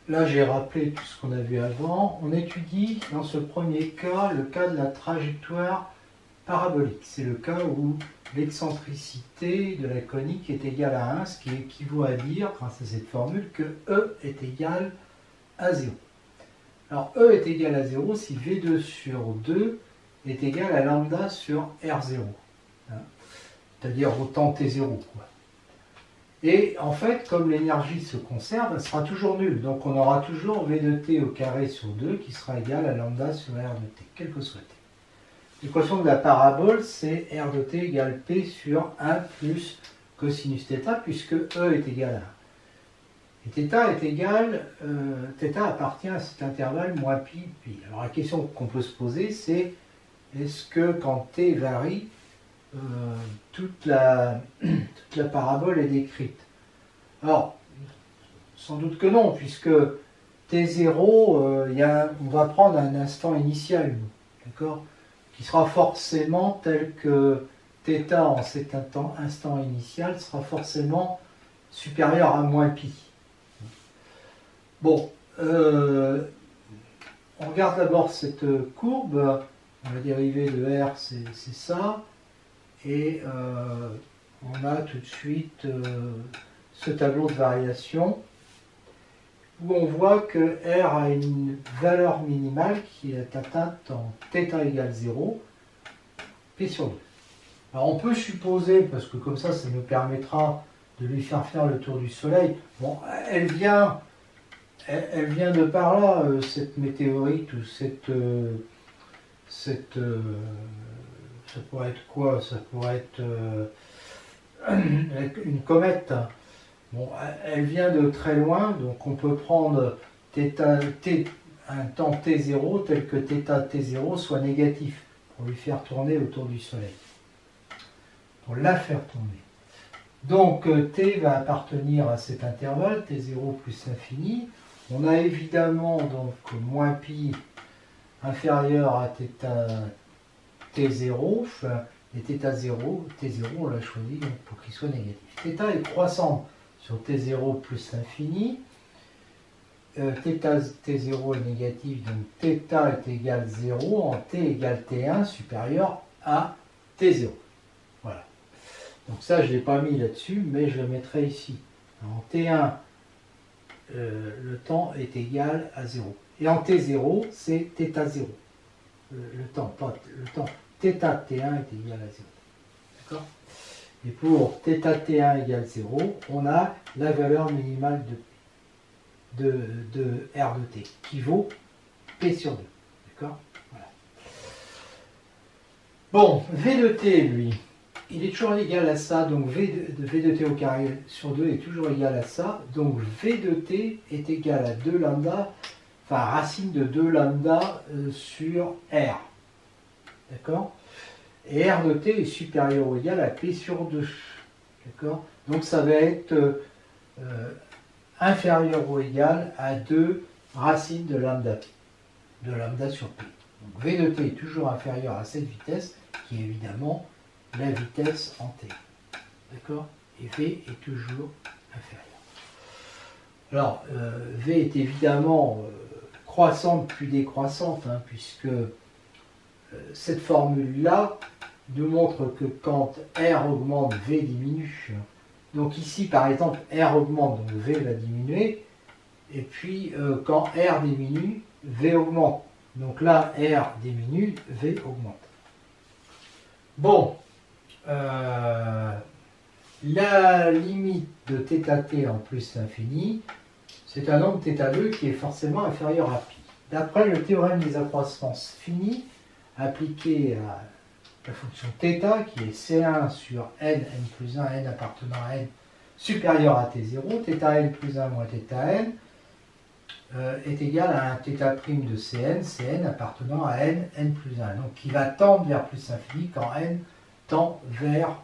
là j'ai rappelé tout ce qu'on a vu avant. On étudie dans ce premier cas le cas de la trajectoire parabolique. C'est le cas où l'excentricité de la conique est égale à 1, ce qui équivaut à dire, grâce à cette formule, que E est égal à 0. Alors E est égal à 0 si V2 sur 2 est égal à lambda sur R0. Hein, c'est-à-dire autant T0, quoi. Et en fait, comme l'énergie se conserve, elle sera toujours nulle. Donc on aura toujours V de T au carré sur 2 qui sera égal à lambda sur R de T, quel que soit T. L'équation de la parabole, c'est R de T égale P sur 1 plus cosinus θ, puisque E est égal à 1. Et θ est égal, θ appartient à cet intervalle moins pi, pi. Alors la question qu'on peut se poser, c'est est-ce que quand T varie, toute la parabole est décrite? Alors, sans doute que non, puisque T0, on va prendre un instant initial, d'accord, qui sera forcément tel que θ en cet instant initial sera forcément supérieur à moins pi. Bon, on regarde d'abord cette courbe. La dérivée de R, c'est ça. Et on a tout de suite ce tableau de variation où on voit que R a une valeur minimale qui est atteinte en θ égale 0, P sur 2. Alors on peut supposer, parce que comme ça nous permettra de lui faire le tour du Soleil, bon, elle vient de par là, cette météorite, ou ça pourrait être quoi? Ça pourrait être une comète. Bon, elle vient de très loin, donc on peut prendre un temps t0 tel que θ t0 soit négatif pour lui faire tourner autour du Soleil. Pour la faire tourner. Donc t va appartenir à cet intervalle, t0 plus l'infini. On a évidemment donc moins pi inférieur à θ t0, et θ0, on l'a choisi donc, pour qu'il soit négatif. Θ est croissant sur t0 plus l'infini. θ t0 est négatif, donc θ est égal 0 en t égale t1 supérieur à t0. Voilà. Donc ça, je ne l'ai pas mis là-dessus, mais je le mettrai ici. En t1, le temps est égal à 0. Et en t0, c'est θ0. Le temps, pas le temps. θ t1 est égal à 0. D'accord? Et pour θ t1 égale 0, on a la valeur minimale de R de t, qui vaut P sur 2. D'accord? Voilà. Bon, V de t, lui, il est toujours égal à ça, donc V de t au carré sur 2 est toujours égal à ça, donc V de t est égal à 2 lambda, enfin racine de 2 lambda sur R. D'accord? Et R de t est supérieur ou égal à P sur 2. D'accord? Donc ça va être inférieur ou égal à 2 racines de lambda sur P. Donc V de t est toujours inférieur à cette vitesse, qui est évidemment la vitesse en t. D'accord? Et V est toujours inférieur. Alors, V est évidemment croissante plus décroissante, hein, puisque cette formule-là nous montre que quand R augmente, V diminue. Donc ici, par exemple, R augmente, donc V va diminuer. Et puis, quand R diminue, V augmente. Donc là, R diminue, V augmente. Bon, la limite de θt en plus l'infini, c'est un nombre θ2 qui est forcément inférieur à pi. D'après le théorème des accroissements finis, appliqué à la fonction θ, qui est C1 sur n plus 1, n appartenant à n supérieur à t0, θn plus 1 moins θn, est égal à un θ' de Cn appartenant à n plus 1, donc qui va tendre vers plus infini quand n tend vers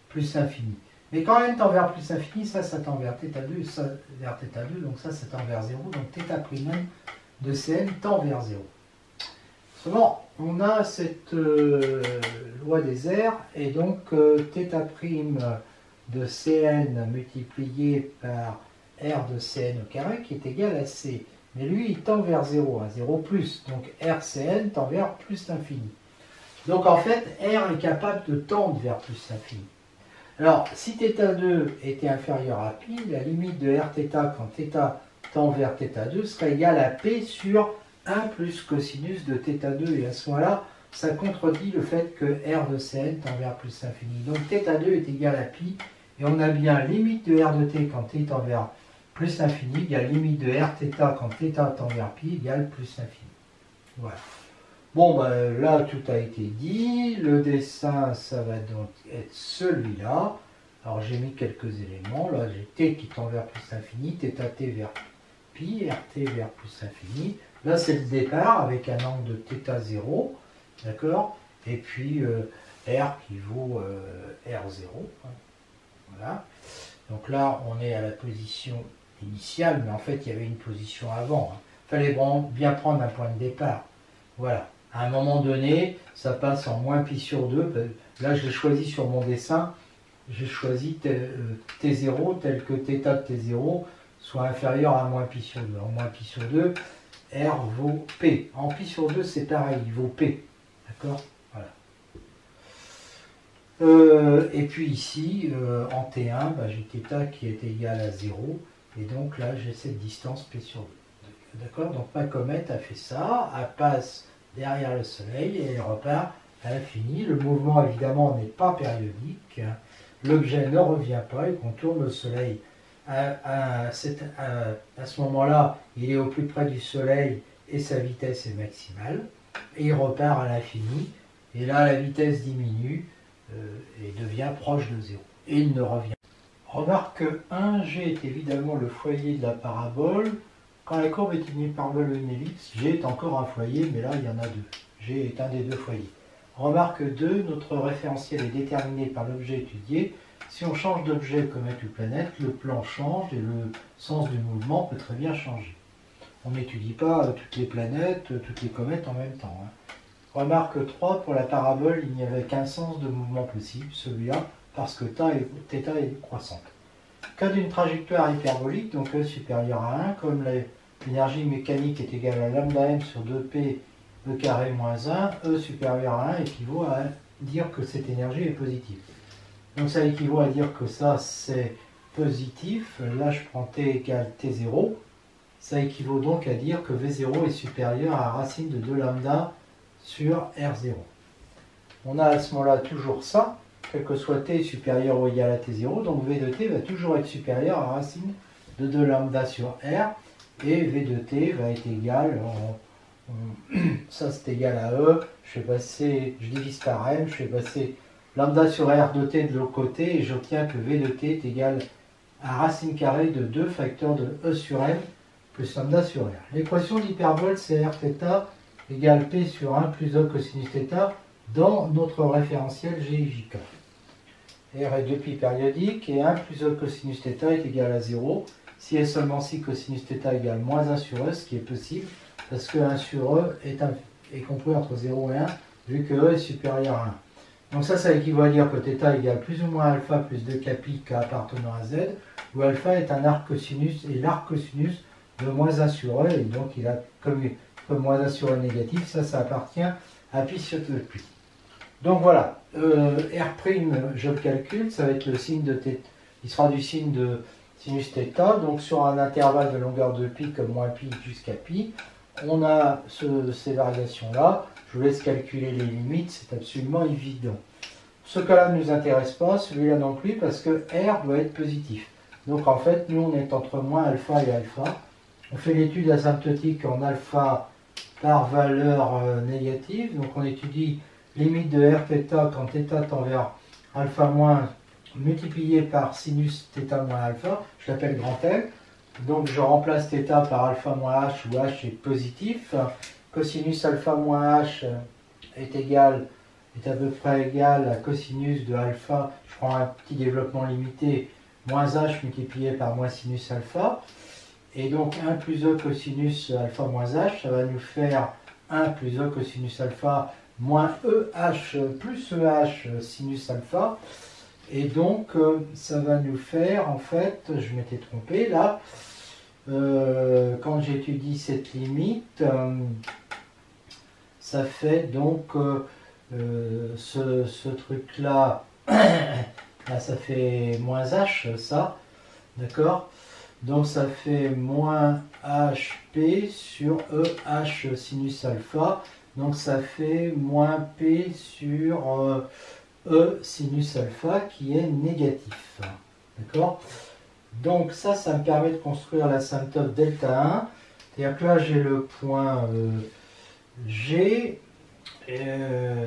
plus infini. Mais quand n tend vers plus infini, ça tend vers θ2, et ça vers θ2, donc ça tend vers 0, donc θ' de Cn tend vers 0. Seulement, on a cette loi des airs, et donc θ' de Cn multiplié par R de Cn au carré qui est égal à C. Mais lui, il tend vers 0, à 0 plus. Donc RCn tend vers plus l'infini. Donc en fait, R est capable de tendre vers plus l'infini. Alors, si θ2 était inférieur à pi, la limite de Rθ quand θ tend vers θ2 sera égale à P sur 1 plus cosinus de θ2. Et à ce moment-là, ça contredit le fait que R de Cn tend vers plus l'infini. Donc θ2 est égal à pi. Et on a bien limite de R de t quand t tend vers plus l'infini égale limite de Rθ quand θ tend vers pi égale plus l'infini. Voilà. Bon, ben, là, tout a été dit. Le dessin, ça va donc être celui-là. Alors, j'ai mis quelques éléments. Là, j'ai t qui tend vers plus l'infini, θt vers pi, rt vers plus l'infini. Là, c'est le départ avec un angle de θ0. D'accord? Et puis, r qui vaut r0. Voilà. Donc là, on est à la position initiale, mais en fait, il y avait une position avant. Il fallait bien prendre un point de départ. Voilà. À un moment donné, ça passe en moins pi sur 2. Là, je l'ai choisi sur mon dessin. J'ai choisi T0 tel que θ de T0 soit inférieur à moins pi sur 2. En moins pi sur 2, R vaut P. En pi sur 2, c'est pareil, il vaut P. D'accord? Voilà. Et puis ici, en T1, j'ai θ qui est égal à 0. Et donc là, j'ai cette distance P sur 2. D'accord? Donc ma comète a fait ça. Elle passe derrière le Soleil et elle repart à l'infini. Le mouvement, évidemment, n'est pas périodique. L'objet ne revient pas, il contourne le Soleil. À ce moment-là, il est au plus près du Soleil et sa vitesse est maximale. Et il repart à l'infini. Et là, la vitesse diminue et devient proche de 0. Et il ne revient pas. Remarque que 1G est évidemment le foyer de la parabole. Quand la courbe est une hyperbole ou une ellipse, G est encore un foyer, mais là, il y en a deux. G est un des deux foyers. Remarque 2, notre référentiel est déterminé par l'objet étudié. Si on change d'objet, comète ou planète, le plan change et le sens du mouvement peut très bien changer. On n'étudie pas toutes les planètes, toutes les comètes en même temps. Remarque 3, pour la parabole, il n'y avait qu'un sens de mouvement possible, celui-là, parce que θ est croissante. Cas d'une trajectoire hyperbolique, donc E supérieur à 1, comme l'énergie mécanique est égale à lambda m sur 2p E carré moins 1, E supérieur à 1 équivaut à dire que cette énergie est positive. Donc ça équivaut à dire que ça c'est positif. Là je prends t égale t0. Ça équivaut donc à dire que v0 est supérieur à racine de 2 lambda sur r0. On a à ce moment-là toujours ça, quel que soit t supérieur ou égal à t0. Donc v de t va toujours être supérieur à racine de 2 lambda sur r. Et v de t va être égal, ça c'est égal à E, je divise par m, je fais passer lambda sur r de t de l'autre côté et j'obtiens que v de t est égal à racine carrée de 2 facteurs de E sur m plus lambda sur r. L'équation d'hyperbole c'est Rθ égale P sur 1 plus E cosinus θ dans notre référentiel GIJK. R est 2π périodique et 1 plus E cosinus θ est égal à 0 si et seulement si cosinus θ égale moins 1 sur E, ce qui est possible parce que 1 sur E est compris entre 0 et 1 vu que E est supérieur à 1. Donc ça équivaut à dire que θ égale plus ou moins alpha plus 2kπ k appartenant à Z, où alpha est un arc cosinus et l'arc cosinus de moins 1 sur E, et donc il a comme moins 1 sur E négatif, ça appartient à pi sur 2π. Donc voilà, R', je le calcule, ça va être le signe de θ, il sera du signe de sinus θ, donc sur un intervalle de longueur de pi comme moins pi jusqu'à pi, on a ces variations-là. Je vous laisse calculer les limites, c'est absolument évident. Ce cas-là ne nous intéresse pas, celui-là non plus, parce que R doit être positif. Donc en fait, nous on est entre moins alpha et alpha. On fait l'étude asymptotique en alpha par valeur négative. Donc on étudie limite de Rθ quand θ tend vers alpha moins multiplié par sinus θ moins alpha. Je l'appelle grand L. Donc je remplace θ par alpha moins h où h est positif. Cosinus alpha moins h est à peu près égal à cosinus de alpha, je prends un petit développement limité, moins h multiplié par moins sinus alpha. Et donc 1 plus E cosinus alpha moins h, ça va nous faire 1 plus E cosinus alpha moins EH plus EH sinus alpha. Et donc, ça va nous faire, en fait, je m'étais trompé là, quand j'étudie cette limite, ça fait donc ce truc-là, là, ça fait moins h, ça, d'accord? Donc ça fait moins HP sur EH sinus alpha, donc ça fait moins P sur E sinus alpha qui est négatif, d'accord? Donc ça me permet de construire l'asymptote delta 1, c'est-à-dire que là j'ai le point G,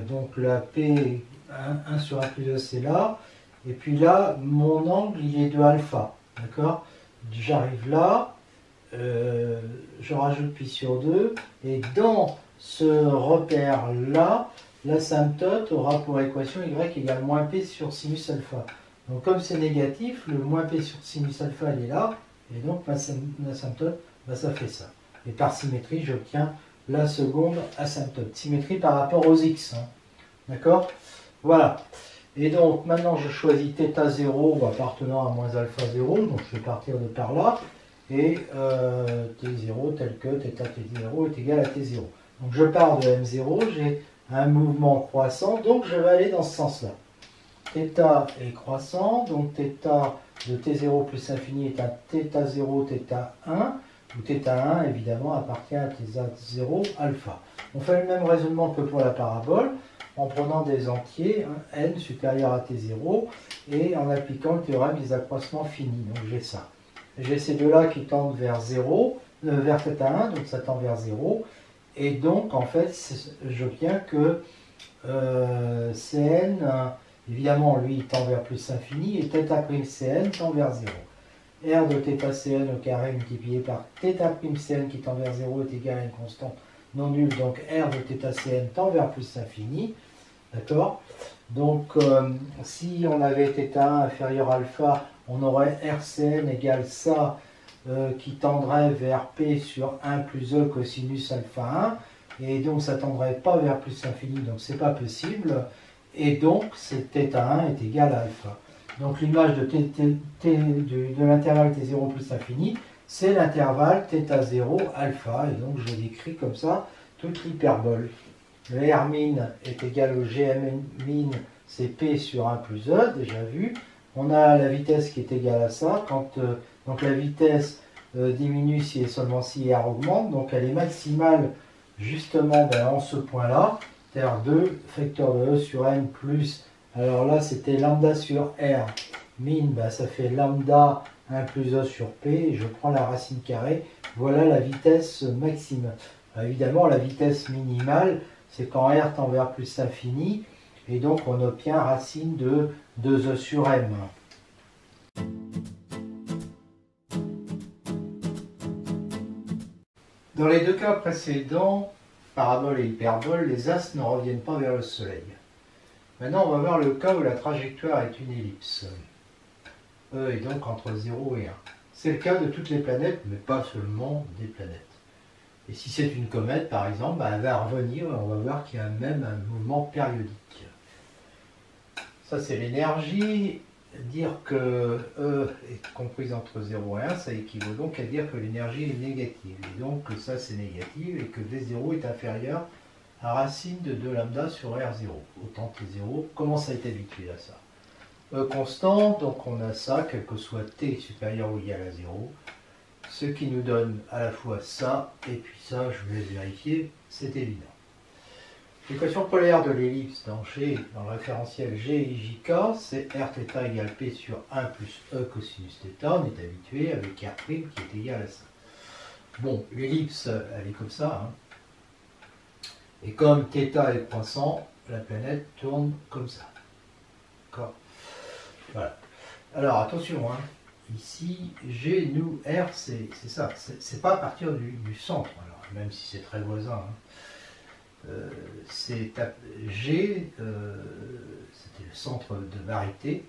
donc la P 1 sur 1 plus 2 c'est là, et puis là mon angle il est de alpha, d'accord? J'arrive là, je rajoute pi sur 2, et dans ce repère-là, l'asymptote aura pour équation y égale moins p sur sinus alpha. Donc comme c'est négatif, le moins p sur sinus alpha il est là, et donc l'asymptote, ça fait ça. Et par symétrie, j'obtiens la seconde asymptote. Symétrie par rapport aux x. Hein. D'accord? Voilà. Et donc maintenant je choisis θ0 appartenant à moins alpha 0, donc je vais partir de par là, et t0 tel que θt0 est égal à t0. Donc je pars de m0, j'ai un mouvement croissant, donc je vais aller dans ce sens-là. θ est croissant, donc θ de t0 plus infini est un θ0, θ1, où θ1 évidemment appartient à θ0 alpha. On fait le même raisonnement que pour la parabole, en prenant des entiers, hein, n supérieur à t0, et en appliquant le théorème des accroissements finis. Donc j'ai ça. J'ai ces deux-là qui tendent vers 0, vers θ1, donc ça tend vers 0, et donc en fait, j'obtiens que Cn, évidemment, lui, il tend vers plus infini, et θ'Cn tend vers 0. R de θCn au carré multiplié par θ'Cn qui tend vers 0 est égal à une constante non nulle, donc R de θCn tend vers plus infini. D'accord? Donc, si on avait θ1 inférieur à alpha, on aurait RCn égale ça qui tendrait vers P sur 1 plus E cosinus alpha 1. Et donc, ça tendrait pas vers plus infini, donc c'est pas possible. Et donc, θ1 est égal à alpha. Donc, l'image de l'intervalle t0 plus infini, c'est l'intervalle θ0 alpha. Et donc, je décris comme ça toute l'hyperbole. Le R min est égal au Gm min, c'est P sur 1 plus E, déjà vu. On a la vitesse qui est égale à ça. Donc la vitesse diminue si et seulement si R augmente. Donc elle est maximale justement en ce point-là. C'est-à-dire 2 facteur de E sur n plus. Alors là, c'était lambda sur R min, ça fait lambda 1 plus E sur P. Je prends la racine carrée. Voilà la vitesse maximale. Alors, évidemment, la vitesse minimale, c'est quand R tend vers plus infini, et donc on obtient racine de 2e sur m. Dans les deux cas précédents, parabole et hyperbole, les astres ne reviennent pas vers le Soleil. Maintenant, on va voir le cas où la trajectoire est une ellipse. E est donc entre 0 et 1. C'est le cas de toutes les planètes, mais pas seulement des planètes. Et si c'est une comète, par exemple, elle va revenir et on va voir qu'il y a même un mouvement périodique. Ça, c'est l'énergie. Dire que E est comprise entre 0 et 1, ça équivaut donc à dire que l'énergie est négative. Et donc que ça, c'est négatif et que V0 est inférieur à racine de 2 lambda sur R0. Autant T0, commence à être habitué à ça. E constant, donc on a ça, quel que soit T supérieur ou égal à 0. Ce qui nous donne à la fois ça, et puis ça, je vous laisse vérifier, c'est évident. L'équation polaire de l'ellipse dans le référentiel G et JK, c'est Rθ égale P sur 1 plus E cosinus θ, on est habitué avec R' qui est égal à ça. Bon, l'ellipse, elle est comme ça, hein. Et comme θ est croissant, la planète tourne comme ça. D'accord? Voilà. Alors, attention, hein. Ici, G, nous, R, c'est ça. C'est pas à partir du centre, alors, même si c'est très voisin. Hein. G, c'était le centre de varité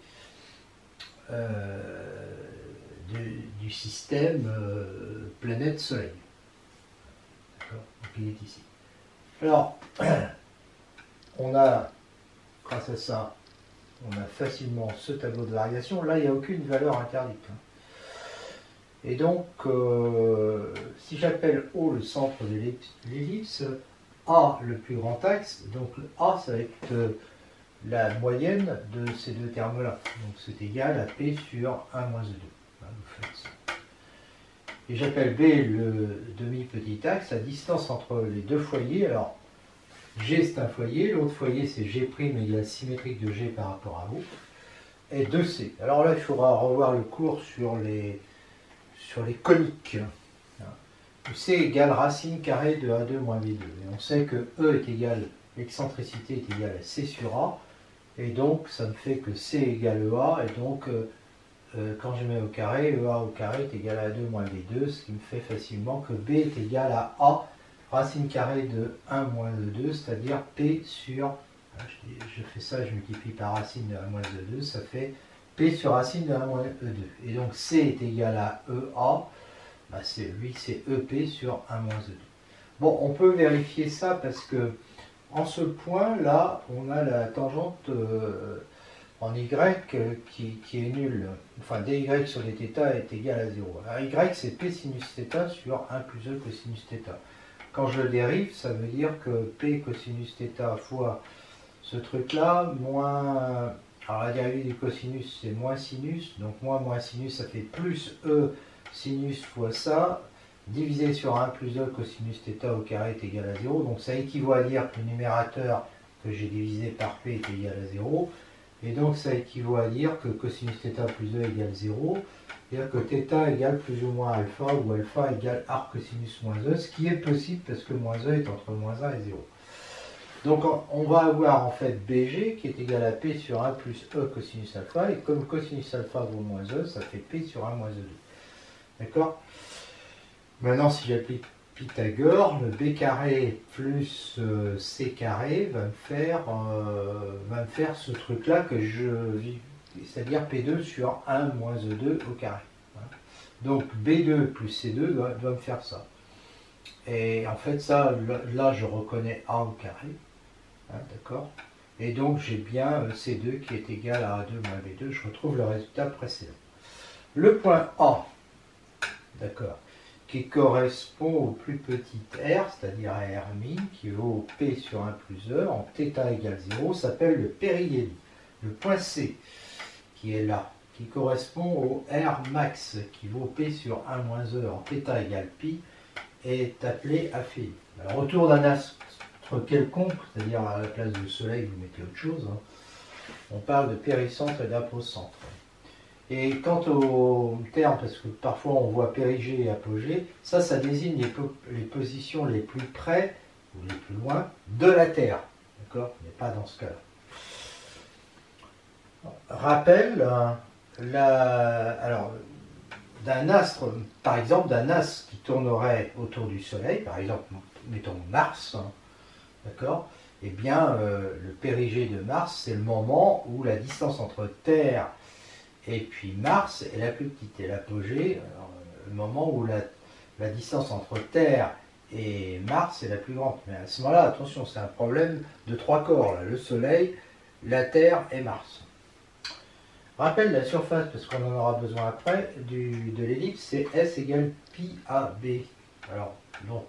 du système planète-soleil. D'accord? Donc il est ici. Alors, on a, grâce à ça, on a facilement ce tableau de variation. Là, il n'y a aucune valeur interdite. Et donc, si j'appelle O le centre de l'ellipse, A le plus grand axe, donc A, ça va être la moyenne de ces deux termes-là. Donc c'est égal à P sur 1 moins E2. Vous faites ça. Et j'appelle B le demi-petit axe, la distance entre les deux foyers. Alors, G c'est un foyer, l'autre foyer c'est G' égale symétrique de G par rapport à O, et 2C. Alors là, il faudra revoir le cours sur les coniques. Où C égale racine carrée de A2 moins B2. Et on sait que E est égal, l'excentricité est égale à C sur A, et donc ça me fait que C égale EA, et donc quand je mets au carré, EA au carré est égal à A2 moins B2, ce qui me fait facilement que B est égal à A racine carrée de 1 moins E2, c'est-à-dire P sur, je fais ça, je multiplie par racine de 1 moins E2, ça fait P sur racine de 1 moins E2. Et donc C est égal à EA, bah lui c'est EP sur 1 moins E2. Bon, on peut vérifier ça parce que en ce point là, on a la tangente en Y qui est nulle. Enfin, dy sur dθ est égal à 0. Alors Y c'est P sinus θ sur 1 plus E cosinus θ. Quand je le dérive, ça veut dire que P cosinus θ fois ce truc-là, moins... Alors la dérivée du cosinus, c'est moins sinus, donc moins sinus, ça fait plus E sinus fois ça, divisé sur 1 plus E cosinus θ au carré est égal à 0. Donc ça équivaut à dire que le numérateur que j'ai divisé par P est égal à 0. Et donc ça équivaut à dire que cosinus θ plus E égale 0. C'est-à-dire que θ égale plus ou moins alpha, ou alpha égale arc cosinus moins E, ce qui est possible parce que moins E est entre moins 1 et 0. Donc on va avoir en fait BG qui est égal à P sur 1 plus E cosinus alpha, et comme cosinus alpha vaut moins E, ça fait P sur 1 moins E2. D'accord? Maintenant si j'applique Pythagore, le B carré plus C carré va me faire ce truc-là que c'est-à-dire P2 sur 1 moins E2 au carré. Donc B2 plus C2 doit me faire ça. Et en fait ça, là je reconnais A au carré. D'accord? Et donc j'ai bien C2 qui est égal à A2 moins B2. Je retrouve le résultat précédent. Le point A, d'accord, qui correspond au plus petit r, c'est-à-dire à r min, qui vaut P sur 1 plus E, en θ égale 0, s'appelle le périhélie. Le point C, qui est là, qui correspond au R max, qui vaut P sur 1 moins E en θ égale pi, est appelé aphélie. Alors autour d'un astre quelconque, c'est-à-dire à la place du soleil, vous mettez autre chose, on parle de péricentre et d'apocentre. Et quant au terme, parce que parfois on voit périgée et apogée, ça désigne les positions les plus près, ou les plus loin, de la Terre. D'accord? Mais pas dans ce cas-là. Rappel, alors, d'un astre, par exemple d'un astre qui tournerait autour du Soleil, par exemple, mettons Mars, d'accord? Eh bien, le périgée de Mars, c'est le moment où la distance entre Terre et puis Mars est la plus petite. Et l'apogée, le moment où la distance entre Terre et Mars est la plus grande. Mais à ce moment-là, attention, c'est un problème de trois corps, là, le Soleil, la Terre et Mars. Rappel, la surface, parce qu'on en aura besoin après, de l'ellipse, c'est S égale pi AB. Alors, donc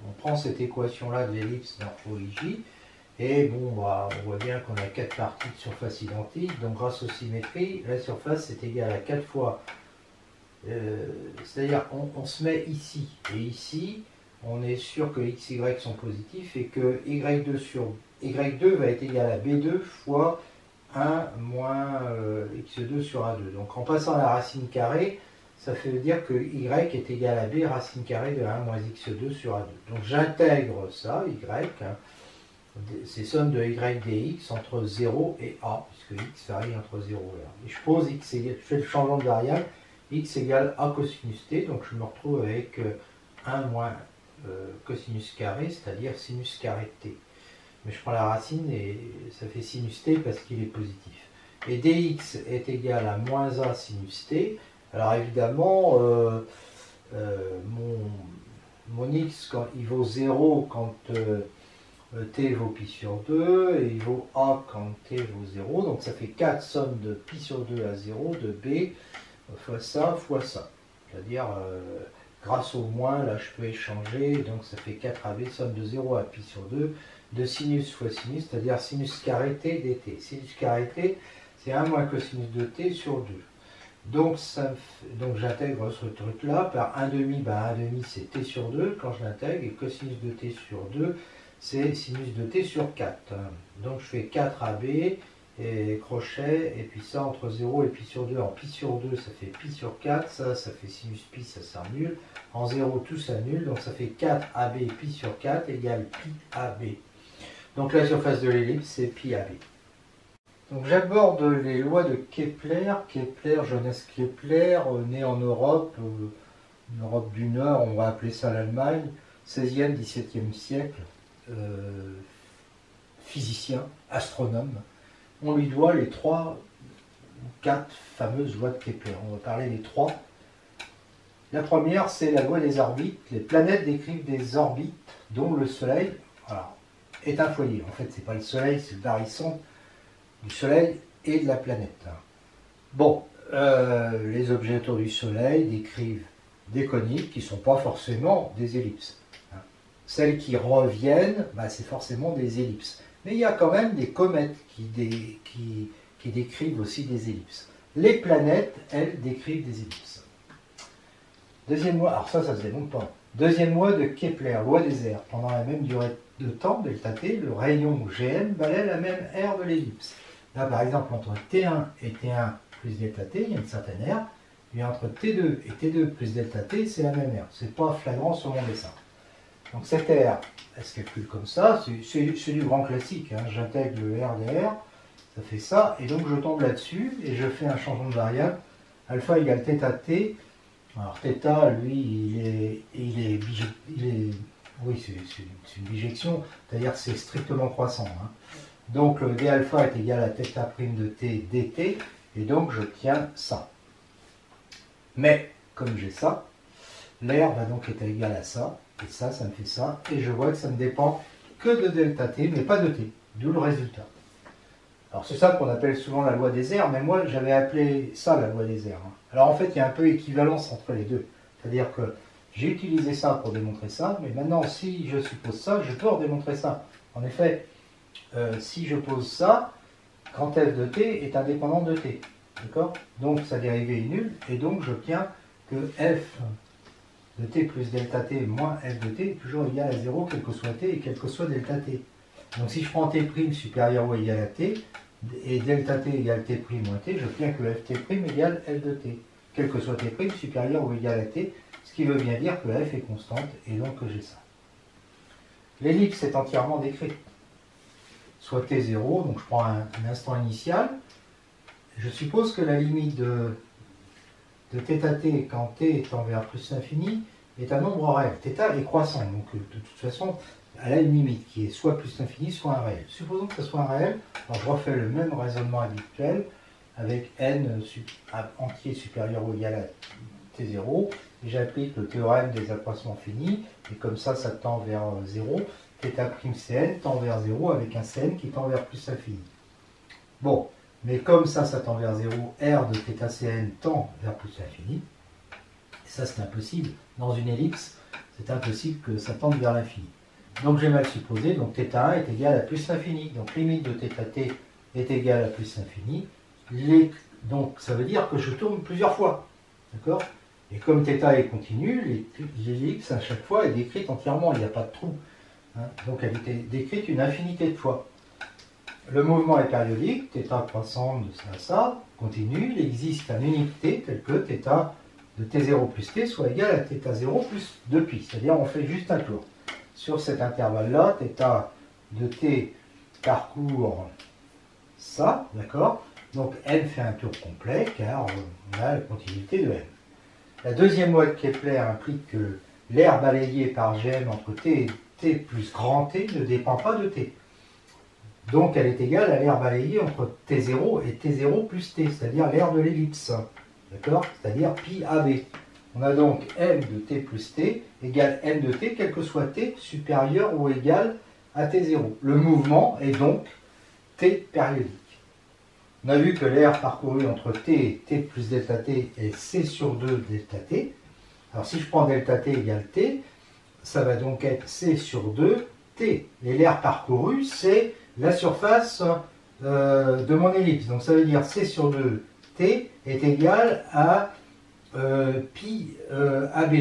on prend cette équation-là de l'ellipse dans OIJ, et bon, on voit bien qu'on a 4 parties de surface identiques, donc grâce aux symétries, la surface est égale à 4 fois, c'est-à-dire on se met ici, et ici, on est sûr que x, y sont positifs, et que y2 sur y2 va être égal à b2 fois 1 moins x2 sur a2. Donc en passant à la racine carrée, ça veut dire que y est égal à b racine carrée de 1 moins x2 sur a2. Donc j'intègre ça, y, c'est somme de y dx entre 0 et a, puisque x varie entre 0 et a. Et je pose x égale, je fais le changement de variable, x égale a cosinus t, donc je me retrouve avec 1 moins cosinus carré, c'est-à-dire sinus carré de t. Mais je prends la racine et ça fait sinus t parce qu'il est positif. Et dx est égal à moins a sinus t. Alors évidemment, mon x, quand il vaut 0 quand t vaut pi sur 2 et il vaut a quand t vaut 0. Donc ça fait 4 somme de pi sur 2 à 0 de b fois ça fois ça. C'est-à-dire, grâce au moins, là je peux échanger, donc ça fait 4ab somme de 0 à pi sur 2 de sinus fois sinus, c'est-à-dire sinus carré t dt. Sinus carré t, c'est 1 moins cosinus de t sur 2. Donc, j'intègre ce truc-là par 1 demi, 1 demi c'est t sur 2 quand je l'intègre, et cosinus de t sur 2, c'est sinus de t sur 4. Donc je fais 4ab, et crochet, et puis ça entre 0 et pi sur 2. En pi sur 2, ça fait pi sur 4, ça fait sinus pi, ça s'annule. En 0, tout s'annule, donc ça fait 4ab pi sur 4 égale pi ab. Donc la surface de l'ellipse, c'est pi ab. Donc j'aborde les lois de Kepler. Kepler, Johannes Kepler, né en Europe du Nord, on va appeler ça l'Allemagne, 16e, 17e siècle, physicien, astronome. On lui doit les 3 ou 4 fameuses lois de Kepler. On va parler des 3. La première, c'est la loi des orbites. Les planètes décrivent des orbites dont le Soleil est un foyer. En fait, ce n'est pas le Soleil, c'est le barycentre du Soleil et de la planète. Bon, les objets autour du Soleil décrivent des coniques qui ne sont pas forcément des ellipses. Celles qui reviennent, c'est forcément des ellipses. Mais il y a quand même des comètes qui décrivent aussi des ellipses. Les planètes, elles, décrivent des ellipses. Deuxième loi, alors ça se démontre pas. Deuxième loi de Kepler, loi des airs. Pendant la même durée de temps, delta t, le rayon GM balaie la même aire de l'ellipse. Là, par exemple, entre T1 et T1 plus delta t, il y a une certaine aire. Et entre T2 et T2 plus delta t, c'est la même aire. C'est pas flagrant sur mon dessin. Donc cette aire, elle se calcule comme ça. C'est du grand classique. J'intègre le R des R, ça fait ça. Et donc je tombe là-dessus et je fais un changement de variable. Alpha égale θ t. Alors θ, lui, oui, c'est une bijection, c'est-à-dire que c'est strictement croissant. Donc le d alpha est égal à θ' de t dt, et donc je tiens ça. Mais, comme j'ai ça, l'air va donc être égal à ça, et ça me fait ça, et je vois que ça ne dépend que de delta t, mais pas de t, d'où le résultat. Alors c'est ça qu'on appelle souvent la loi des airs, mais moi j'avais appelé ça la loi des airs. Alors en fait il y a un peu équivalence entre les deux, c'est-à-dire que j'ai utilisé ça pour démontrer ça, mais maintenant si je suppose ça, je peux redémontrer ça. En effet, si je pose ça, grand f de t est indépendant de t, d'accord? Donc sa dérivée est nulle, et donc j'obtiens que f de t plus delta t moins f de t est toujours égal à 0, quel que soit t et quel que soit delta t. Donc si je prends t' supérieur ou égal à t, et delta t égale t' moins t, j'obtiens que ft' égale f de t, quel que soit t' supérieur ou égal à t, ce qui veut bien dire que f est constante, et donc que j'ai ça. L'ellipse est entièrement décrite, soit t0, donc je prends un instant initial, je suppose que la limite de θt quand t est envers plus l'infini est un nombre réel. θ est croissant, donc de toute façon, elle a une limite qui est soit plus l'infini, soit un réel. Supposons que ce soit un réel, alors je refais le même raisonnement habituel avec n entier supérieur ou égal à t0, et j'applique le théorème des accroissements finis, et comme ça tend vers 0, θ'Cn tend vers 0 avec un Cn qui tend vers plus l'infini. Bon, mais comme ça tend vers 0, R de θCn tend vers plus l'infini, et ça c'est impossible, dans une ellipse, c'est impossible que ça tende vers l'infini. Donc j'ai mal supposé, donc θ1 est égal à plus l'infini, donc limite de θt est égale à plus l'infini, donc ça veut dire que je tourne plusieurs fois, d'accord? Et comme θ est continu, l'ellipse à chaque fois est décrite entièrement, il n'y a pas de trou, donc elle est décrite une infinité de fois. Le mouvement est périodique, θ croissant de ça à ça, continue, il existe un unique t tel que θ de t0 plus t soit égal à θ0 plus 2π, c'est-à-dire on fait juste un tour. Sur cet intervalle-là, θ de t parcourt ça, d'accord? Donc n fait un tour complet car on a la continuité de n. La deuxième loi de Kepler implique que l'aire balayée par Gm entre t et t plus grand t ne dépend pas de t. Donc elle est égale à l'aire balayée entre t0 et t0 plus t, c'est-à-dire l'aire de l'ellipse, d'accord? C'est-à-dire pi ab. On a donc m de t plus t égale m de t, quel que soit t, supérieur ou égal à T0. Le mouvement est donc T périodique. On a vu que l'air parcouru entre T et T plus delta T est C sur 2 delta T. Alors si je prends delta T égale T, ça va donc être C sur 2 T. Et l'air parcouru, c'est la surface de mon ellipse. Donc ça veut dire C sur 2 T est égal à pi AB.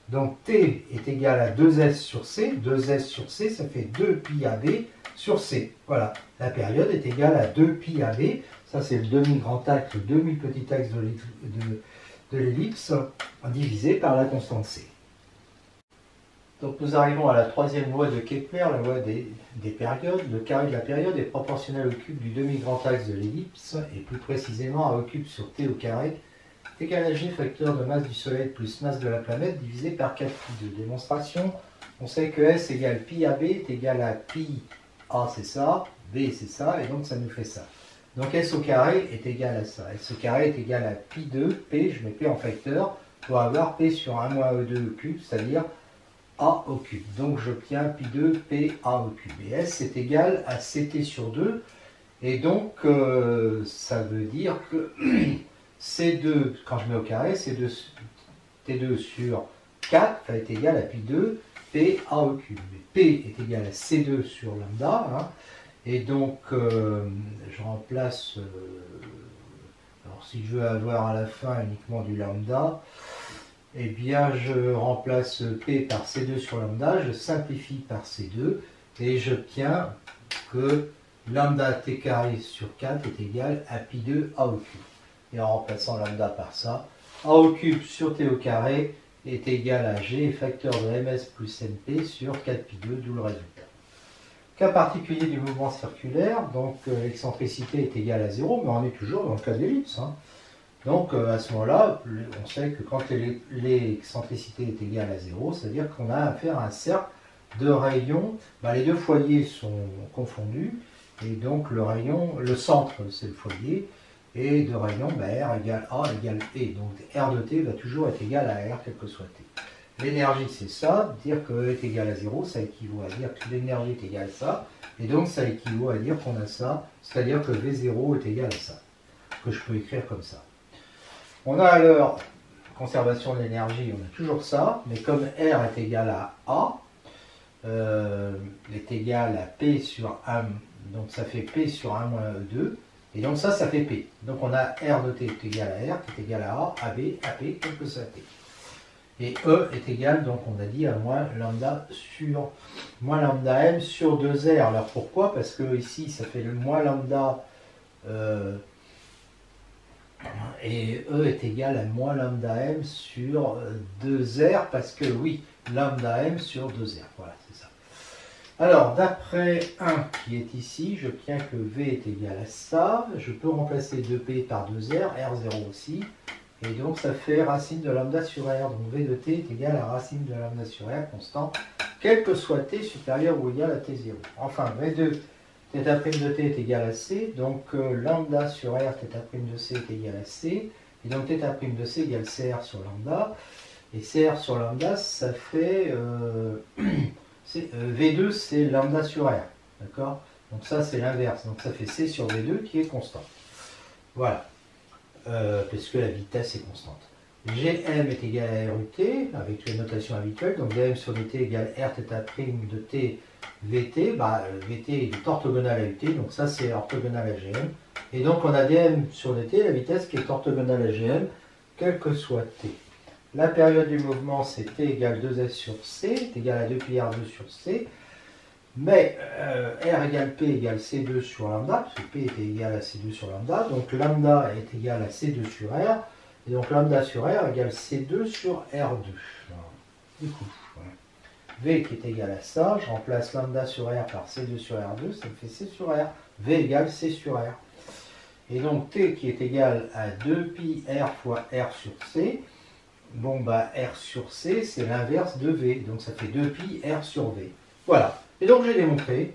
Donc T est égal à 2S sur C. 2S sur C, ça fait 2 pi AB sur C. Voilà, la période est égale à 2 pi AB. Ça, c'est le demi-grand axe, le demi-petit axe de l'ellipse, divisé par la constante C. Donc nous arrivons à la troisième loi de Kepler, la loi des périodes. Le carré de la période est proportionnel au cube du demi-grand axe de l'ellipse, et plus précisément à O cube sur T au carré, égal à G facteur de masse du Soleil plus masse de la planète divisé par 4 pi. De démonstration, on sait que S égale pi AB est égal à pi A, c'est ça, B c'est ça, et donc ça nous fait ça. Donc S au carré est égal à ça. S au carré est égal à pi 2, P, je mets P en facteur, pour avoir P sur 1 moins E2 au cube, c'est-à-dire A au cube. Donc j'obtiens pi 2, P, A au cube. Et S est égal à CT sur 2, et donc ça veut dire que C2, quand je mets au carré, T2 sur 4 va être égal à pi 2, P, A au cube. P est égal à C2 sur lambda, hein. Et donc, je remplace, alors si je veux avoir à la fin uniquement du lambda, eh bien je remplace P par C2 sur lambda, je simplifie par C2, et j'obtiens que lambda T carré sur 4 est égal à pi 2 A au cube. Et en remplaçant lambda par ça, A au cube sur T au carré est égal à G facteur de ms plus np sur 4 pi 2, d'où le résultat. Cas particulier du mouvement circulaire, donc l'excentricité est égale à 0, mais on est toujours dans le cas de l'ellipse. Hein. Donc à ce moment-là, on sait que quand l'excentricité est égale à 0, c'est-à-dire qu'on a affaire à un cercle de rayons, les deux foyers sont confondus, et donc le centre c'est le foyer, et de rayons, R égale A égale E. Donc R de T va toujours être égal à R, quel que soit T. L'énergie, c'est ça, dire que E est égal à 0, ça équivaut à dire que l'énergie est égale à ça, et donc ça équivaut à dire qu'on a ça, c'est-à-dire que V0 est égal à ça, que je peux écrire comme ça. On a alors, conservation de l'énergie, on a toujours ça, mais comme R est égal à A, est égal à P sur 1, donc ça fait P sur 1 moins E2, et donc ça fait P. Donc on a R de T est égal à R, qui est égal à A, AB, AP, quel que soit T. Et E est égal, donc on a dit, à moins lambda m sur 2R. Alors pourquoi? Parce que ici, ça fait le moins lambda, et E est égal à moins lambda m sur 2R, parce que oui, lambda m sur 2R. Voilà, c'est ça. Alors, d'après 1 qui est ici, j'obtiens que V est égal à ça. Je peux remplacer 2P par 2R, R0 aussi. Et donc ça fait racine de lambda sur R. Donc V de T est égal à racine de lambda sur R constant, quel que soit T supérieur ou égal à T0. Enfin, V2 θ' de T est égal à C, donc lambda sur R θ' de C est égal à C, et donc θ' de C égale CR sur lambda, et CR sur lambda, ça fait V2 c'est lambda sur R, d'accord? Donc ça c'est l'inverse, donc ça fait C sur V2 qui est constant. Voilà. Puisque la vitesse est constante. Gm est égal à RUT, avec les notations habituelles, donc dm sur dt égale Rθ' de t Vt, Vt est orthogonal à Ut, donc ça c'est orthogonal à Gm, et donc on a dm sur dt, la vitesse qui est orthogonale à Gm, quel que soit t. La période du mouvement c'est t égale 2s sur c, est égal à 2 pi r2 sur c, mais R égale P égale C2 sur lambda, parce que P est égal à C2 sur lambda, donc lambda est égal à C2 sur R, et donc lambda sur R égale C2 sur R2. Voilà. Du coup, voilà. V qui est égal à ça, je remplace lambda sur R par C2 sur R2, ça me fait C sur R. V égale C sur R. Et donc T qui est égal à 2 pi R fois R sur C, bon R sur C c'est l'inverse de V, donc ça fait 2 pi R sur V. Voilà. Et donc j'ai démontré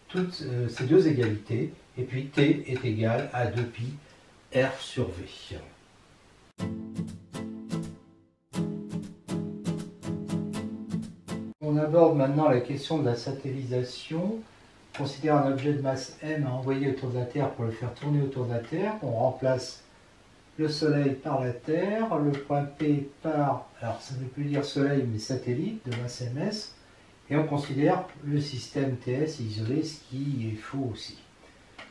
toutes ces deux égalités, et puis T est égal à 2 pi R sur V. on aborde maintenant la question de la satellisation. On considère un objet de masse m à envoyer autour de la Terre pour le faire tourner autour de la Terre. On remplace le Soleil par la Terre, le point P par, alors ça ne veut plus dire Soleil, mais satellite de masse ms. Et on considère le système TS isolé, ce qui est faux aussi.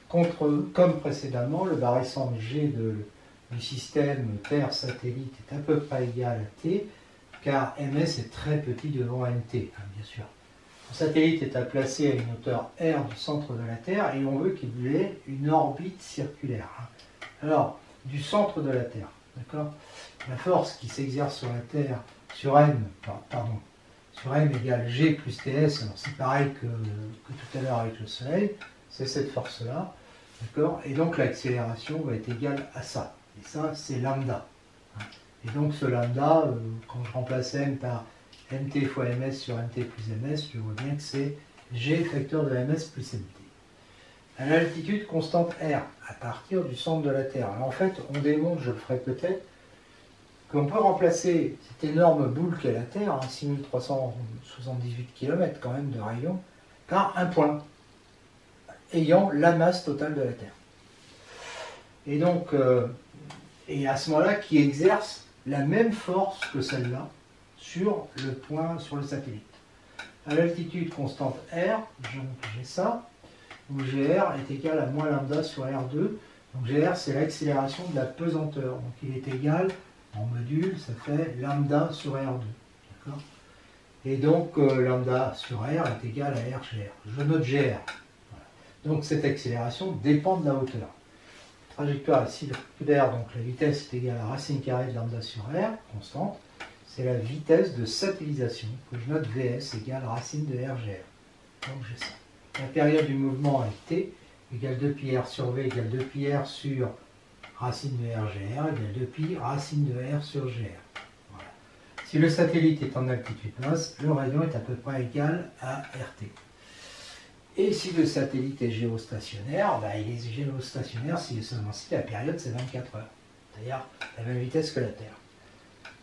Comme précédemment, le barycentre G du système Terre-satellite est à peu près égal à T, car ms est très petit devant nt, bien sûr. Le satellite est à placer à une hauteur r du centre de la Terre et on veut qu'il ait une orbite circulaire. Alors, du centre de la Terre, d'accord? La force qui s'exerce sur la Terre, sur m égale g plus ts, alors c'est pareil que tout à l'heure avec le Soleil, c'est cette force-là, d'accord? Et donc l'accélération va être égale à ça, et ça c'est lambda. Et donc ce lambda, quand je remplace m par mt fois ms sur mt plus ms, je vois bien que c'est g facteur de ms plus mt. À l'altitude constante r, à partir du centre de la Terre. Alors en fait, on démontre, je le ferai peut-être, qu'on peut remplacer cette énorme boule qu'est la Terre, 6378 km quand même de rayon, par un point ayant la masse totale de la Terre. Et donc, et à ce moment-là, qui exerce la même force que celle-là sur le point, sur le satellite. À l'altitude constante r, j'ai ça, où gr est égal à moins lambda sur r2. Donc gr, c'est l'accélération de la pesanteur. Donc il est égal, en module, ça fait lambda sur r2. Et donc lambda sur r est égal à rgr. Je note gr. Voilà. Donc cette accélération dépend de la hauteur. Trajectoire circulaire, donc la vitesse est égale à racine carrée de lambda sur r, constante. C'est la vitesse de satellisation, que je note vs égale racine de rgr. Donc j'ai ça. La période du mouvement est t, égale 2πr sur v égale 2πr sur racine de rgr, égale 2π racine de r sur gr. Voilà. Si le satellite est en altitude basse, le rayon est à peu près égal à rt. Et si le satellite est géostationnaire, il est géostationnaire seulement si la période c'est 24 heures. C'est-à-dire la même vitesse que la Terre.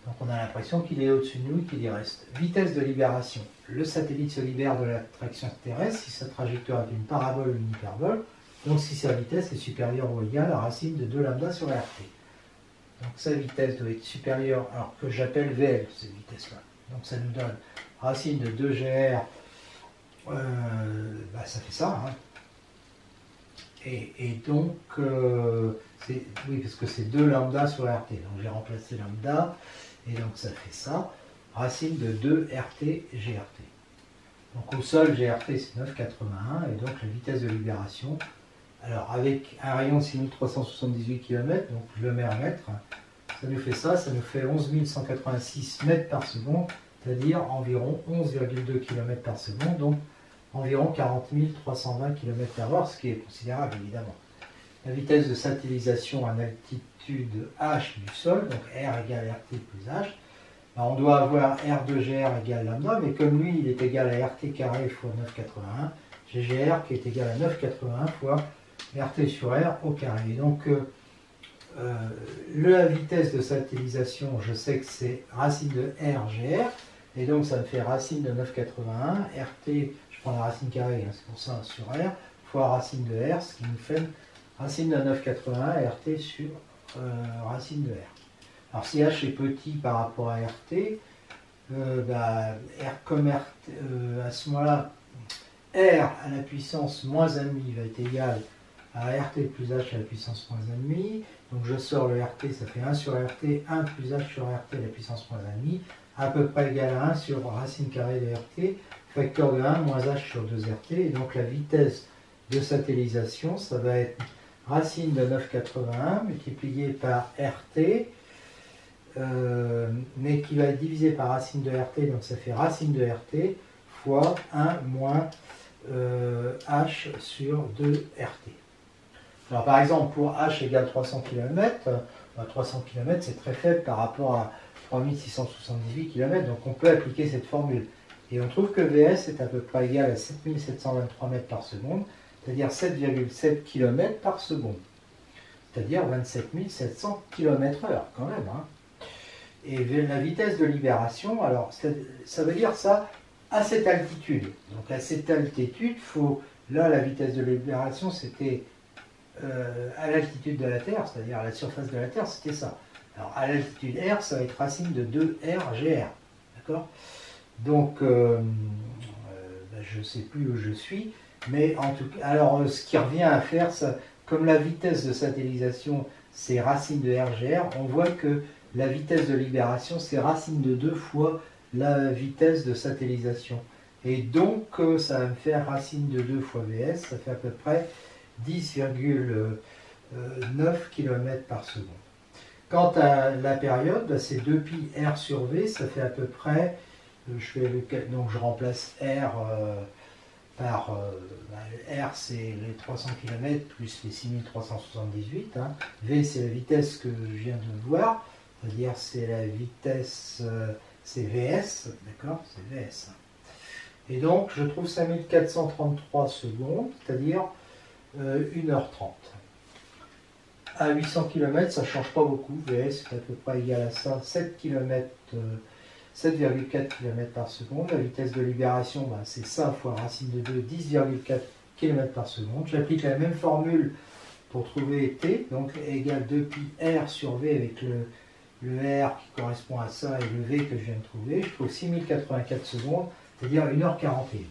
Donc on a l'impression qu'il est au-dessus de nous et qu'il y reste. Vitesse de libération. Le satellite se libère de l'attraction terrestre si sa trajectoire est une parabole ou une hyperbole. Donc si sa vitesse est supérieure ou égale à racine de 2 lambda sur RT. Donc sa vitesse doit être supérieure, alors que j'appelle VL, cette vitesse-là. Donc ça nous donne racine de 2GR, ça fait ça. Hein. Et donc, oui, parce que c'est 2 lambda sur RT. Donc j'ai remplacé lambda, et donc ça fait ça. Racine de 2 RT GRT. Donc au sol, GRT c'est 9,81, et donc la vitesse de libération, alors avec un rayon de 6378 km, donc je le mets en mètres, ça nous fait ça nous fait 11 186 mètres par seconde, c'est-à-dire environ 11,2 km par seconde, donc environ 40 320 km/h, ce qui est considérable évidemment. La vitesse de satellisation à altitude h du sol, donc r égale rt plus h, on doit avoir R2GR égale lambda, mais comme lui il est égal à RT carré fois 9,81, j'ai GR qui est égal à 9,81 fois RT sur R au carré. Et donc la vitesse de satellisation, je sais que c'est racine de RGR, et donc ça me fait racine de 9,81, RT, je prends la racine carrée, hein, c'est pour ça sur R, fois racine de R, ce qui nous fait racine de 9,81 RT sur racine de R. Alors si h est petit par rapport à RT, R comme RT, à ce moment-là, R à la puissance moins 1,5 va être égal à RT plus h à la puissance moins 1,5. Donc je sors le RT, ça fait 1 sur RT, 1 plus h sur RT à la puissance moins 1,5, à peu près égal à 1 sur racine carrée de RT, facteur de 1 moins h sur 2RT. Et donc la vitesse de satellisation, ça va être racine de 9,81 multiplié par RT, mais qui va être divisé par racine de RT, donc ça fait racine de RT fois 1 moins h sur 2RT. Alors par exemple, pour h égale 300 km, 300 km c'est très faible par rapport à 3678 km, donc on peut appliquer cette formule. Et on trouve que Vs est à peu près égal à 7723 mètres par seconde, c'est-à-dire 7,7 km par seconde, c'est-à-dire 27 700 km/h quand même. Hein. Et la vitesse de libération, alors ça veut dire ça, à cette altitude. Donc à cette altitude, là la vitesse de libération c'était à l'altitude de la Terre, c'est-à-dire à la surface de la Terre, c'était ça. Alors à l'altitude R, ça va être racine de 2RGR. D'accord? Donc je ne sais plus où je suis, mais en tout cas, alors ce qui revient à faire, ça, comme la vitesse de satellisation c'est racine de RGR, on voit que la vitesse de libération c'est racine de 2 fois la vitesse de satellisation. Et donc ça va me faire racine de 2 fois VS, ça fait à peu près 10,9 km par seconde. Quant à la période, c'est 2pi R sur V, ça fait à peu près, donc je remplace R par R c'est les 300 km plus les 6378, hein. V c'est la vitesse que je viens de voir, c'est-à-dire c'est la vitesse, c'est VS, d'accord, c'est VS. Et donc je trouve 5433 secondes, c'est-à-dire 1h30. À 800 km, ça ne change pas beaucoup, VS est à peu près égal à ça, 7,4 km par seconde. La vitesse de libération, ben, c'est ça fois racine de 2, 10,4 km par seconde. J'applique la même formule pour trouver T, donc égale 2pi R sur V avec le R qui correspond à ça et le V que je viens de trouver. Je trouve 6084 secondes, c'est-à-dire 1h41.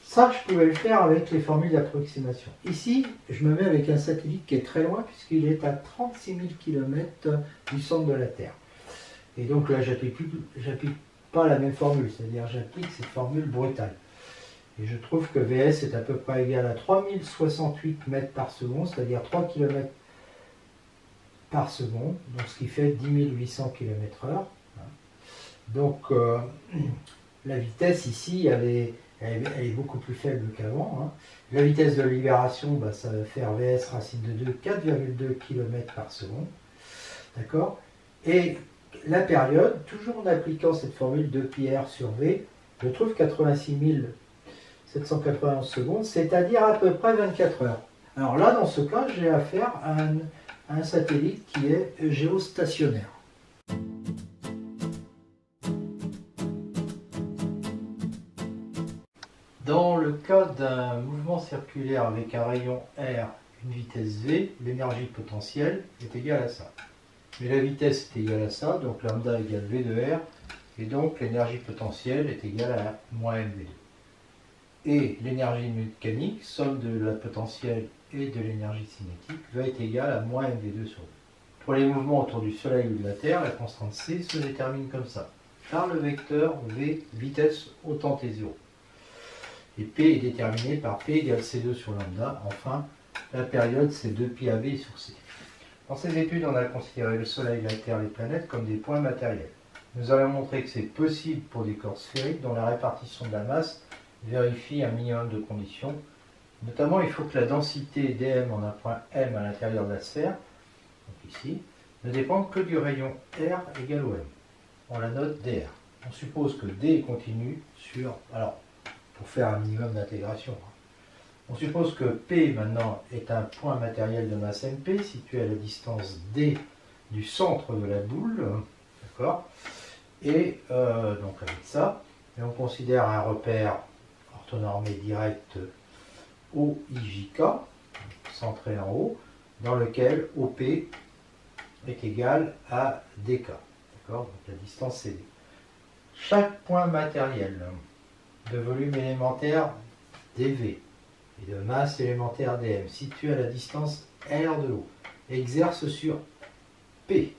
Ça, je pouvais le faire avec les formules d'approximation. Ici, je me mets avec un satellite qui est très loin, puisqu'il est à 36 000 km du centre de la Terre. Et donc là, j'applique pas la même formule, c'est-à-dire j'applique cette formule brutale. Et je trouve que VS est à peu près égal à 3068 mètres par seconde, c'est-à-dire 3 km par seconde, donc ce qui fait 10 800 km/h. Donc la vitesse ici, elle est beaucoup plus faible qu'avant. Hein. La vitesse de libération, bah, ça va faire VS racine de 2, 4,2 km par seconde. D'accord? Et la période, toujours en appliquant cette formule de pi R sur V, je trouve 86 791 secondes, c'est-à-dire à peu près 24 heures. Alors là, dans ce cas, j'ai affaire à un satellite qui est géostationnaire. Dans le cas d'un mouvement circulaire avec un rayon R, une vitesse V, l'énergie potentielle est égale à ça. Mais la vitesse est égale à ça, donc lambda égale V de R, et donc l'énergie potentielle est égale à moins mv2. Et l'énergie mécanique, somme de la potentielle et de l'énergie cinétique, va être égale à moins mv2 sur V. Pour les mouvements autour du Soleil ou de la Terre, la constante C se détermine comme ça, par le vecteur V, vitesse au temps t0. Et P est déterminé par P égale C2 sur lambda. Enfin, la période c'est 2pi AB sur C. Dans ces études, on a considéré le Soleil, la Terre, les planètes comme des points matériels. Nous allons montrer que c'est possible pour des corps sphériques dont la répartition de la masse vérifie un minimum de conditions. Notamment, il faut que la densité dm en un point M à l'intérieur de la sphère, donc ici, ne dépende que du rayon R égale au M. On la note dr. On suppose que D est continu sur... Alors, pour faire un minimum d'intégration. On suppose que P maintenant est un point matériel de masse MP situé à la distance D du centre de la boule, d'accord. Et donc avec ça, et on considère un repère orthonormé direct OIJK, centré en haut, dans lequel OP est égal à DK, d'accord. Donc la distance CD. Chaque point matériel de volume élémentaire dV et de masse élémentaire dm situé à la distance r de haut exerce sur P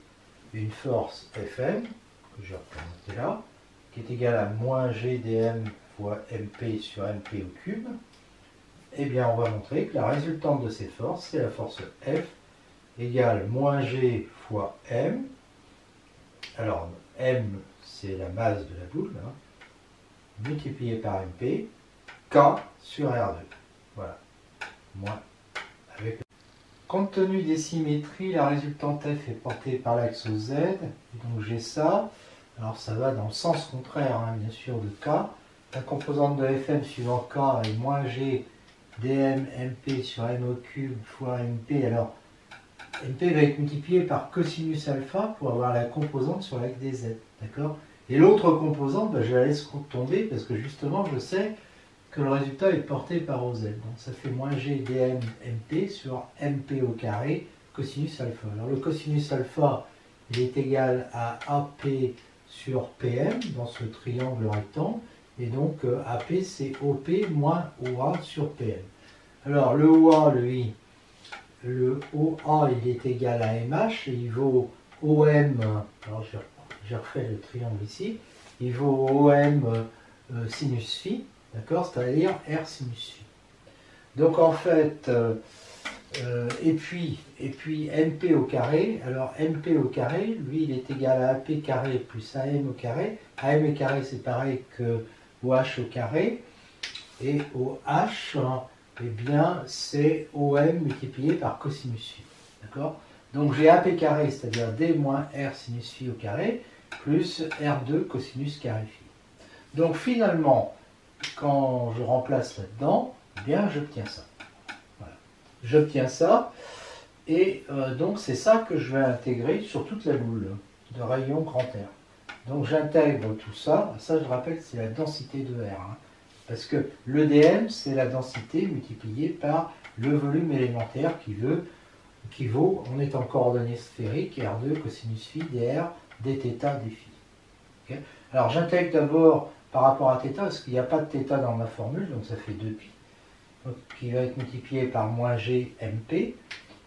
une force Fm, que je vais représenter là, qui est égale à moins g dm fois mp sur mp au cube. Eh bien, on va montrer que la résultante de ces forces, c'est la force F égale moins g fois m. Alors, m, c'est la masse de la boule, hein, multiplié par mp, k sur r2. Voilà. Moins avec... Compte tenu des symétries, la résultante F est portée par l'axe au Z. Et donc j'ai ça. Alors ça va dans le sens contraire, hein, bien sûr, de k. La composante de Fm suivant k est moins g dm mp sur m au cube fois mp. Alors mp va être multiplié par cosinus alpha pour avoir la composante sur l'axe des Z. D'accord? Et l'autre composante, ben, je la laisse tomber parce que justement, je sais que le résultat est porté par OZ. Donc ça fait moins G dm MP sur MP au carré cosinus alpha. Alors le cosinus alpha, il est égal à AP sur PM dans ce triangle rectangle. Et donc AP, c'est OP moins OA sur PM. Alors le OA, lui, le OA, il est égal à MH et il vaut OM, alors je refais le triangle ici, il vaut OM sinus phi, d'accord, c'est-à-dire R sinus phi. Donc en fait, et puis MP au carré, alors MP au carré, lui il est égal à AP carré plus AM au carré. AM au carré c'est pareil que OH au carré, et OH, eh bien c'est OM multiplié par cosinus phi, d'accord. Donc j'ai AP carré, c'est-à-dire D moins R sinus phi au carré, plus R2 cosinus carré phi. Donc finalement, quand je remplace là-dedans, eh bien j'obtiens ça. Voilà. J'obtiens ça, et donc c'est ça que je vais intégrer sur toute la boule de rayon grand R. Donc j'intègre tout ça, ça je rappelle c'est la densité de R, hein, parce que le dm c'est la densité multipliée par le volume élémentaire qui vaut, on est en coordonnées sphériques, R2 cosinus phi dr dθ dφ. Okay. Alors j'intègre d'abord par rapport à θ, parce qu'il n'y a pas de θ dans ma formule, donc ça fait 2π, donc, qui va être multiplié par moins g mp,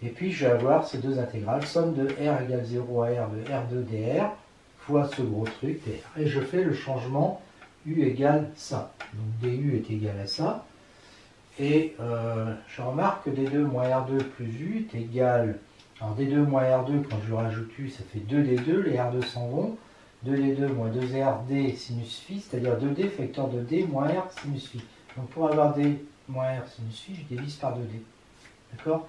et puis je vais avoir ces deux intégrales, somme de r égale 0 à r de r2 dr, fois ce gros truc dr. Et je fais le changement u égale ça, donc du est égal à ça, et je remarque que d2 moins r2 plus u est égal, alors d2 moins r2, quand je rajoute u, ça fait 2d2, les r2 s'en vont, 2d2 moins 2r d sinus phi, c'est-à-dire 2d facteur de d moins r sinus phi. Donc pour avoir d moins r sinus phi, je divise par 2d. D'accord?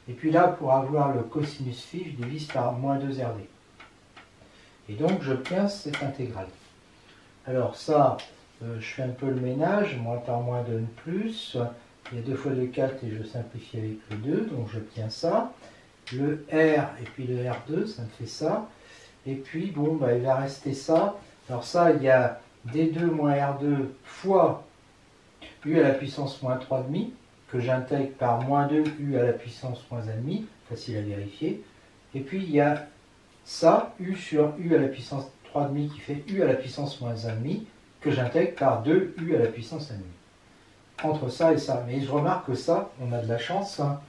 Et puis là, pour avoir le cosinus phi, je divise par moins 2rd. Et donc j'obtiens cette intégrale. Alors ça, je fais un peu le ménage, moins par moins donne plus. Il y a 2 fois 2, 4 et je simplifie avec le 2, donc j'obtiens ça. Le R et puis le R2, ça me fait ça. Et puis, bon, bah, il va rester ça. Alors ça, il y a D2 moins R2 fois U à la puissance moins 3,5, que j'intègre par moins 2 U à la puissance moins 1,5, facile à vérifier. Et puis, il y a ça, U sur U à la puissance 3,5, qui fait U à la puissance moins 1,5, que j'intègre par 2 U à la puissance 1,5. Entre ça et ça. Mais je remarque que ça, on a de la chance, hein.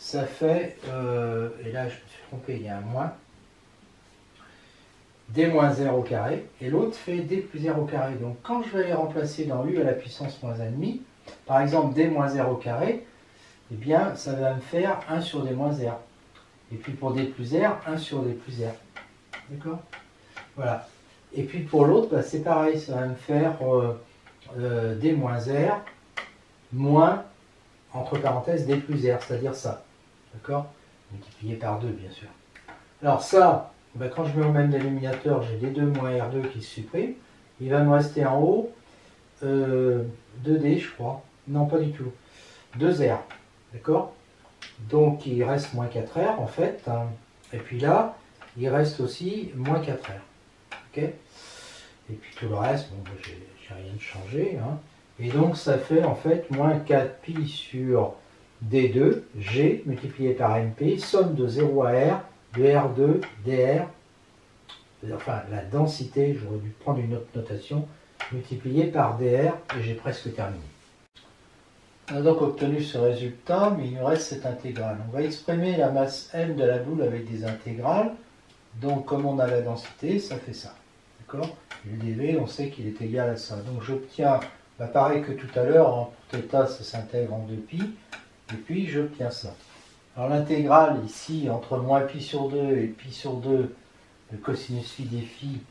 Ça fait, et là je me suis trompé, il y a un moins, d moins r au carré, et l'autre fait d plus r au carré. Donc quand je vais les remplacer dans u à la puissance moins 1,5, par exemple d moins r au carré, eh bien ça va me faire 1 sur d moins r. Et puis pour d plus r, 1 sur d plus r. D'accord? Voilà. Et puis pour l'autre, bah, c'est pareil, ça va me faire d moins r moins, entre parenthèses, d plus r, c'est-à-dire ça. D'accord? Multiplié par 2, bien sûr. Alors ça, ben quand je mets au même dénominateur, j'ai D2 moins R2 qui se supprime. Il va me rester en haut 2D, je crois. Non, pas du tout. 2R. D'accord? Donc il reste moins 4R en fait. Hein. Et puis là, il reste aussi moins 4R. Ok? Et puis tout le reste, bon, ben, j'ai rien de changé. Hein. Et donc ça fait en fait moins 4pi sur D2, G multiplié par MP, somme de 0 à R, de R2, DR, enfin la densité, j'aurais dû prendre une autre notation, multiplié par DR, et j'ai presque terminé. On a donc obtenu ce résultat, mais il nous reste cette intégrale. On va exprimer la masse M de la boule avec des intégrales, donc comme on a la densité, ça fait ça. D'accord? Le dV, on sait qu'il est égal à ça. Donc j'obtiens, bah, pareil que tout à l'heure, hein, pour θ, ça s'intègre en 2π, et puis j'obtiens ça. Alors l'intégrale ici, entre moins π sur 2 et π sur 2, le cosinus phi des phi,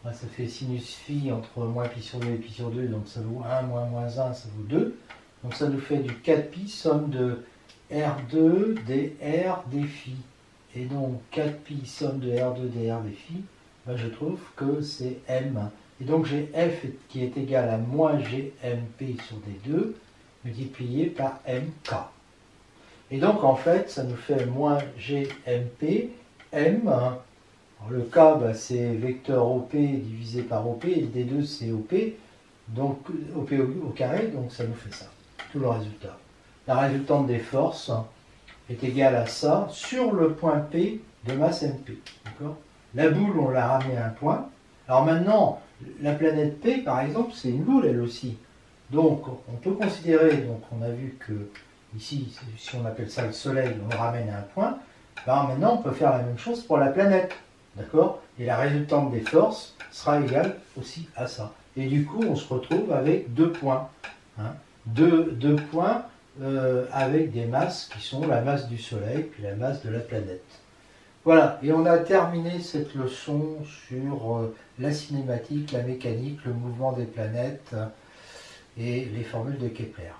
bah, ça fait sinus phi entre moins π sur 2 et π sur 2, donc ça vaut 1 moins moins 1, ça vaut 2. Donc ça nous fait du 4π, somme de R2 dr des phi. Et donc 4π, somme de R2 dr des phi, bah, je trouve que c'est M. Et donc j'ai F qui est égal à moins GMP sur D2, multiplié par MK. Et donc en fait, ça nous fait moins GMP, M, Alors, le K, bah, c'est vecteur OP divisé par OP, et le D2 c'est OP, donc OP au carré, donc ça nous fait ça, tout le résultat. La résultante des forces est égale à ça sur le point P de masse MP. La boule, on l'a ramené à un point. Alors maintenant, la planète P, par exemple, c'est une boule elle aussi. Donc on peut considérer, donc on a vu que ici, si on appelle ça le Soleil, on le ramène à un point. Ben, maintenant, on peut faire la même chose pour la planète. D'accord? Et la résultante des forces sera égale aussi à ça. Et du coup, on se retrouve avec deux points. Hein, deux points avec des masses qui sont la masse du Soleil puis la masse de la planète. Voilà, et on a terminé cette leçon sur la cinématique, la mécanique, le mouvement des planètes et les formules de Kepler.